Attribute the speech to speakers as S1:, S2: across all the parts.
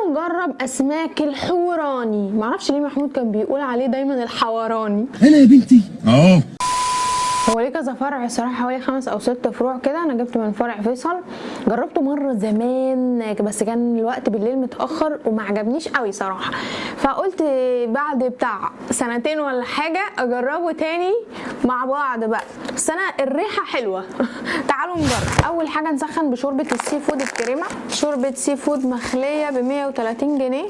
S1: تعالوا نجرب اسماك الحوراني. معرفش ليه محمود كان بيقول عليه دايما الحوراني.
S2: هنا يا بنتي
S1: هو ليه كذا فرع صراحه، حوالي 5 أو 6 فروع كده. انا جبت من فرع فيصل، جربته مره زمان بس كان الوقت بالليل متاخر وما عجبنيش قوي صراحه، فقلت بعد بتاع 2 ولا حاجه اجربه تاني مع بعض بقى. بس انا الريحه حلوه. تعالوا نجرب. اول حاجه نسخن بشوربه السي فود الكريمه. شوربه سي فود مخليه ب 130 جنيه.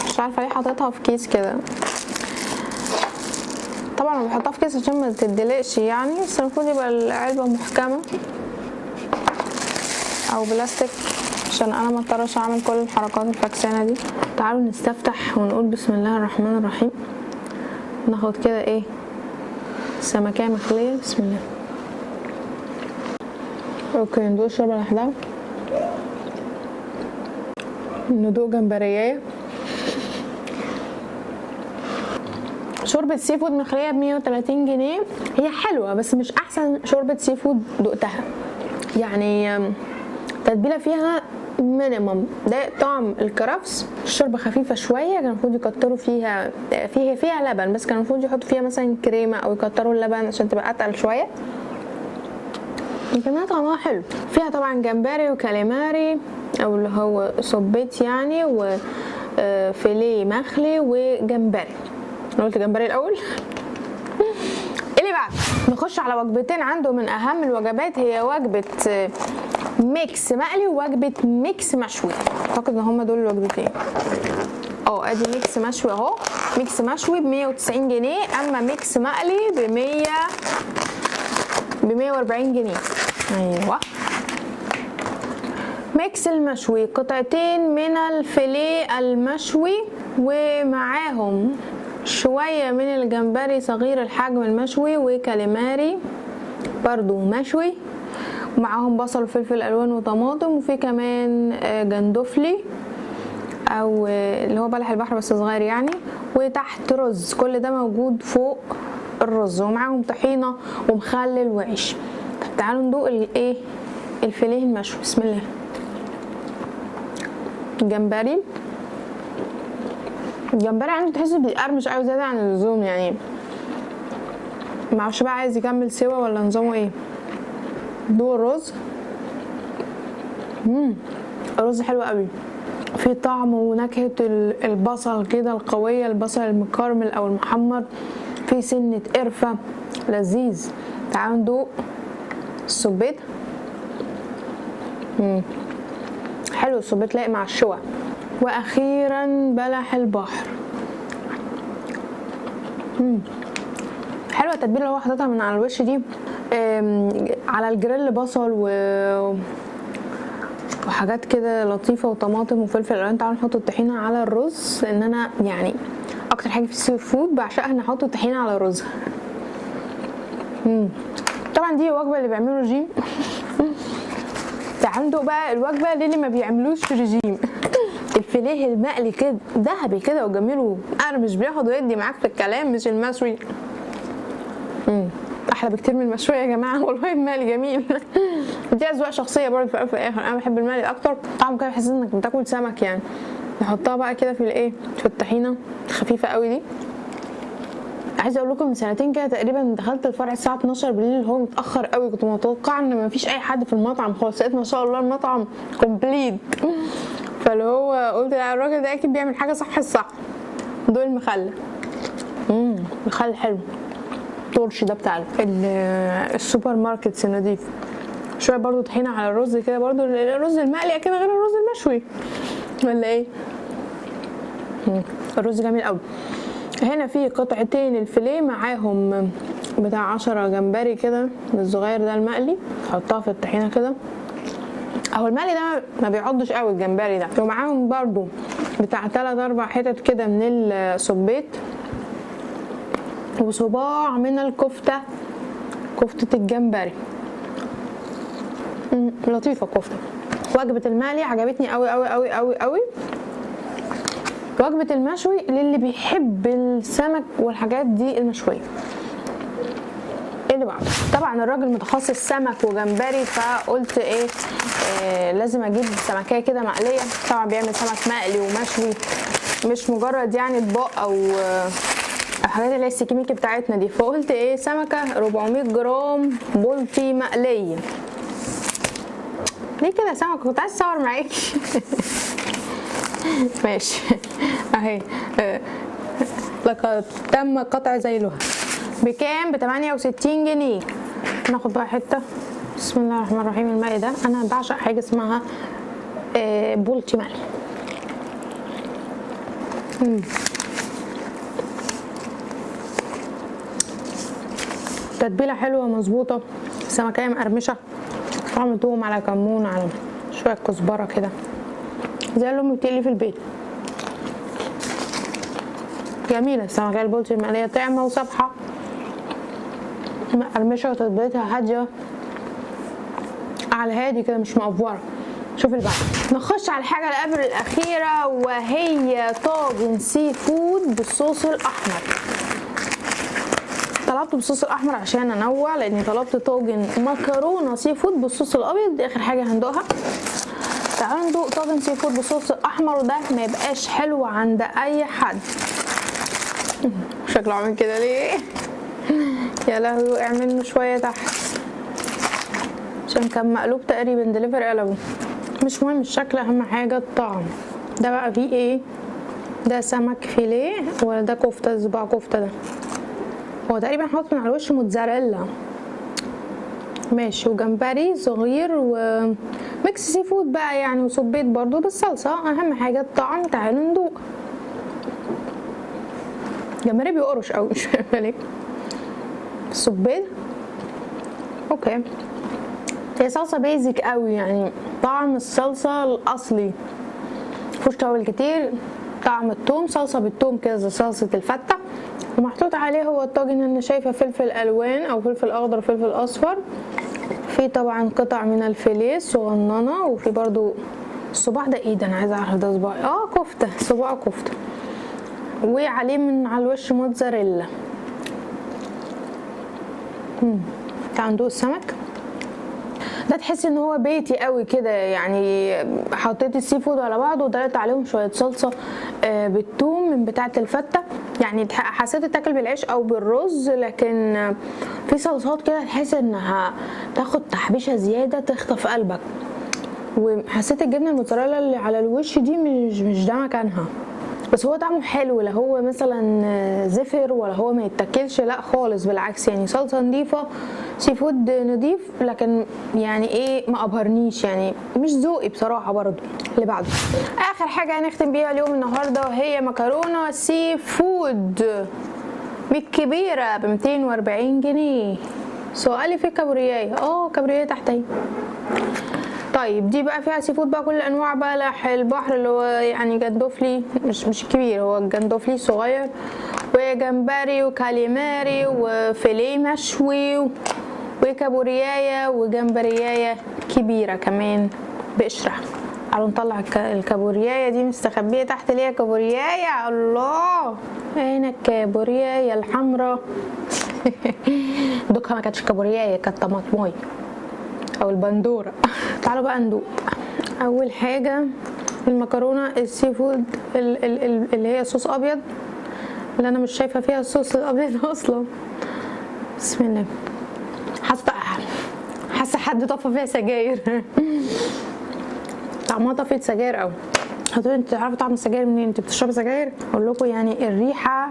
S1: مش عارفه ليه حاططها في كيس كده، طبعا انا بحطها في كيس عشان ما تدلقش يعني، بس المفروض يبقى العلبه محكمه او بلاستيك عشان انا ما اضطرش اعمل كل الحركات الفكسانه دي. تعالوا نستفتح ونقول بسم الله الرحمن الرحيم. ناخد كده ايه سمكيه مخليه. بسم الله. اوكي ندوق الشوربه لوحدها، ندوق جمبريه. شوربه سي فود مخليه ب 130 جنيه. هي حلوه بس مش احسن شوربه سي فود دقتها يعني. التتبيله فيها مينيمم، ده طعم الكرفس. الشوربه خفيفه شويه، كان المفروض يكتروا فيها لبن، بس كان المفروض يحطوا فيها مثلا كريمه او يكتروا اللبن عشان تبقى اتقل شويه. لكنها طعمها حلو. فيها طبعا جمبري وكاليماري او اللي هو صبيت يعني، وفيليه مخلي وجمبري. انا قلت جمبري الاول. اللي بعد نخش على وجبتين عنده من اهم الوجبات، هي وجبه ميكس مقلي ووجبه ميكس مشوي. اعتقد ان هما دول الوجبتين. ادي ميكس مشوي اهو. ميكس مشوي ب 190 جنيه، اما ميكس مقلي ب 140 جنيه. ايوه. ميكس المشوي قطعتين من الفيليه المشوي ومعاهم شوية من الجمبري صغير الحجم المشوي وكاليماري برضو مشوي، ومعاهم بصل وفلفل الوان وطماطم، وفي كمان جندفلي او اللي هو بلح البحر بس صغير يعني، وتحت رز. كل ده موجود فوق الرز، ومعاهم طحينة ومخلل وعيش. طب تعالوا ندوق الفيليه المشوي. بسم الله. الجمبري عنده تحس بيقرمش قوي زياده عن اللزوم يعني، معرفش بقى عايز يكمل سوا ولا نظامه ايه. دوق الرز. الرز حلو قوي، في طعم ونكهه البصل كده القويه، البصل المكرمل او المحمر، في سنه قرفه، لذيذ. تعالوا ندوق السبيت. حلو السبيت لايق مع الشوى. واخيرا بلح البحر. حلوه التتبيله اللي هو حاططها من على الوش دي. على الجريل بصل وحاجات كده لطيفه وطماطم وفلفل الوان. تعالوا نحط الطحينه على الرز، لان انا يعني اكتر حاجه في السي فود بعشقها ان احط الطحينه على الرز. طبعا دي الوجبه اللي بيعملوا رجيم. تعالوا ندوق بقى الوجبه اللي ما بيعملوش رجيم. الفيليه المقلي كده ذهبي كده وجميل وقرمش، بياخد ويدي معاك في الكلام، مش المشوي. احلى بكتير من المشوي يا جماعه. والله المقلي جميل. دي اذواق شخصيه برضه في الاخر. انا بحب المقلي اكتر، طعمه كده بحس انك بتاكل سمك يعني. نحطها بقى كده في في الطحينه الخفيفه قوي دي. عايزه اقول لكم من 2 سنين كده تقريبا دخلت الفرع الساعه 12 بالليل، اللي هو متاخر قوي. كنت متوقعه ان مفيش اي حد في المطعم خالص، لقيت ما شاء الله المطعم كومبليت. فاللي هو قلت لا الراجل ده اكيد بيعمل حاجه صح. دول المخلل. مخلل حلو. التورش ده بتاع السوبر ماركت نضيف. شويه برضو طحينه على الرز كده، برضو الرز المقلي اكيد غير الرز المشوي ولا ايه. الرز جميل قوي. هنا في قطعتين الفيليه معاهم بتاع 10 جمبري كده الصغير ده المقلي. حطها في الطحينه كده اهو. المقلي ده ما بيعضش قوي الجمبري ده. ومعاهم برضو بتاع 3-4 حتت كده من الصبيت، وصباع من الكفته، كفته الجمبري. لطيفه كفته. وجبه المقلي عجبتني قوي قوي قوي قوي قوي. وجبه المشوي للي بيحب السمك والحاجات دي المشويه. اللي بعده. طبعا الراجل متخصص سمك وجمبري، فقلت ايه لازم اجيب سمكيه كده مقليه. طبعا بيعمل سمك مقلي ومشوي، مش مجرد يعني اطباق او الحاجات اللي هي السكيميكي بتاعتنا دي. فقلت ايه سمكه 400 جرام بلطي مقليه. ليه كده سمكه؟ كنت عايز اصور معاكي. ماشي اهي. لقد تم قطع ذيلها. بكام؟ ب 68 جنيه. ناخد بقى حته. بسم الله الرحمن الرحيم. الماء ده انا بعشق حاجه اسمها بلطي مقلي. تتبيله حلوه مظبوطه، سمكيه مقرمشه، طعم توم على كمون على شويه كزبره كده زي اللي امي بتقلي في البيت. جميله السمكيه البلطي المقليه، طعمه وصبحه مقرمشه وتتبيلتها هاديه على هادي كده مش مقفوره. شوف اللي بعد. نخش على الحاجه اللي قبل الاخيره، وهي طاجن سي فود بالصوص الاحمر. طلبت بالصوص الاحمر عشان انوع، لاني طلبت طاجن مكرونه سي فود بالصوص الابيض. دي اخر حاجه هندوقها. تعالوا ندوق طاجن سي فود بالصوص الاحمر، وده ما يبقاش حلو عند اي حد. شكله عامل كده ليه؟ يا لهوي وقع منه شويه تحت عشان كان مقلوب تقريبا، دليفري قلبه. مش مهم الشكل، اهم حاجه الطعم. ده بقى فيه ايه؟ ده سمك فيليه ولا ده كفته؟ صباع كفته ده. هو تقريبا حاطط من على الوش موتزاريلا. ماشي. وجمبري صغير وميكس سي فود بقى يعني، وصبيت برضو بالصلصه. اهم حاجه الطعم. تعالوا ندوق. جمبري بيقرش قوي مش فاهمه ليه. صبيت اوكي. هي صلصه بيزك قوي يعني، طعم الصلصه الاصلي مفيهوش توابل كتير. طعم التوم، صلصه بالتوم كده زي صلصه الفته، ومحطوط عليه هو الطاجن انا شايفه فلفل الوان او فلفل اخضر وفلفل اصفر. في طبعا قطع من الفيليه الصغننه، وفي برضو الصباع ده. ايه ده؟ انا عايزه اعرف ده صباع كفته، صباع كفته، وعليه من على الوش موتزاريلا. تعالوا ندوق السمك ده. تحس ان هو بيتي قوي كده يعني. حطيت السي فود على بعض ودلقت عليهم شويه صلصه بالثوم من بتاعه الفته يعني. حسيت تاكل بالعيش او بالرز، لكن في صلصات كده تحس انها تاخد تحبيشه زياده تخطف قلبك. وحسيت الجبنه الموتزاريلا اللي على الوش دي مش ده مكانها، بس هو طعمه حلو. لا هو مثلا زفر ولا هو ما يتاكلش، لا خالص بالعكس يعني. صلصه نضيفه، سي فود نضيف، لكن يعني ايه ما ابهرنيش يعني، مش ذوقي بصراحه. برضو اللي بعده اخر حاجه هنختم بيها اليوم النهارده، وهي مكرونه سي فود بالكبيره ب 240 جنيه. سؤالي في كابوريايه. كابوريايه تحت اهي. طيب دي بقى فيها سي فود بقى كل الانواع، بلح البحر اللي هو يعني جندوفلي، مش كبير، هو الجندوفلي صغير، وجمبري وكاليماري وفيليه مشوي وكابوريايه وجمبريايه كبيره كمان بقشرها. تعالوا نطلع الكابوريايه دي مستخبيه تحت. ليها كابوريايه، الله هنا الكابوريايه الحمراء. دوكها ما كانتش كابوريايه، كانت طماطمايه او البندوره. تعالوا بقى ندوق. اول حاجه المكرونه السي فود اللي هي صوص ابيض، اللي انا مش شايفه فيها الصوص الابيض اصلا. بسم الله. حاسه حد طفى فيها سجاير. طعمها طفيت سجاير قوي. هتقولي انت تعرفي طعم السجاير منين؟ انت بتشربي سجاير؟ اقول لكم يعني الريحه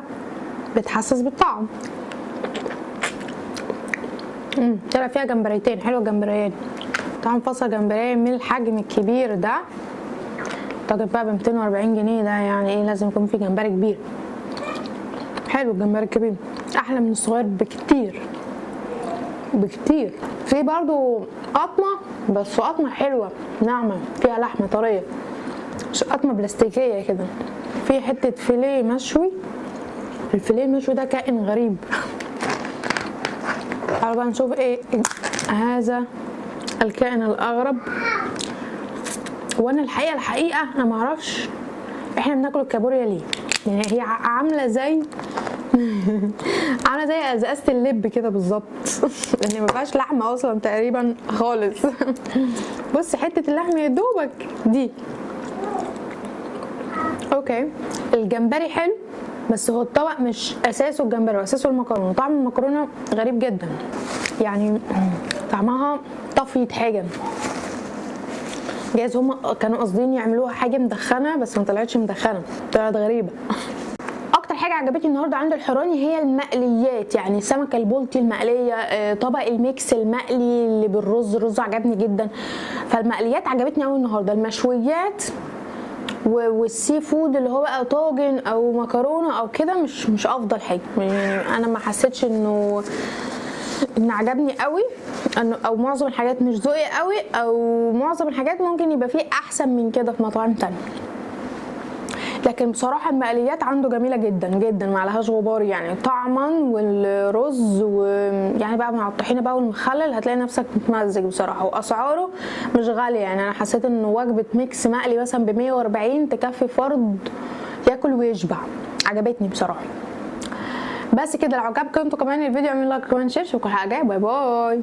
S1: بتحسس بالطعم. طلع فيها جمبريتين حلوه. الجمبريات طعم فصل جمبريه من الحجم الكبير ده. طاجن بقى ب 240 جنيه ده يعني ايه؟ لازم يكون في جمبري كبير. حلو الجمبري الكبير، احلى من الصغير بكتير بكتير. في برضو قطمه، بس قطمه حلوه ناعمه فيها لحمه طريه، مش قطمه بلاستيكيه كده. في حته فيليه مشوي. الفيليه المشوي ده كائن غريب. تعالوا بقى نشوف ايه هذا الكائن الاغرب. وانا الحقيقه انا معرفش احنا بناكل الكابوريا ليه. يعني هي عامله زي عامله زي ازازه اللب كده بالظبط لان ما فيهاش لحمه اصلا تقريبا خالص. بص حته اللحم يا دوبك دي. اوكي الجمبري حلو بس هو الطبق مش اساسه الجمبري، اساسه المكرونه. طعم المكرونه غريب جدا يعني طعمها طفيت حاجه، جايز هما كانوا قاصدين يعملوها حاجه مدخنه بس ما طلعتش مدخنه، طلعت غريبه. اكتر حاجه عجبتني النهارده عند الحراني هي المقليات، يعني السمكه البلطي المقليه، طبق الميكس المقلي اللي بالرز، الرز عجبني جدا. فالمقليات عجبتني قوي النهارده. المشويات والسي فود اللي هو بقى طاجن او مكرونه او كده مش افضل حاجه، يعني انا ما حسيتش ان عجبني قوي، انه او معظم الحاجات مش ذوقي قوي، او معظم الحاجات ممكن يبقى فيه احسن من كده في مطاعم تانية. لكن بصراحه المقليات عنده جميله جدا جدا ما عليهاش غبار، يعني طعما والرز ويعني بقى مع الطحينه بقى والمخلل هتلاقي نفسك متمزج بصراحه. واسعاره مش غاليه، يعني انا حسيت ان وجبه ميكس مقلي مثلا ب 140 تكفي فرد ياكل ويشبع. عجبتني بصراحه. بس كده، لو عجبكم انتوا كمان الفيديو اعملوا لايك كمان شير. شكرا على الحلقه، باي باي.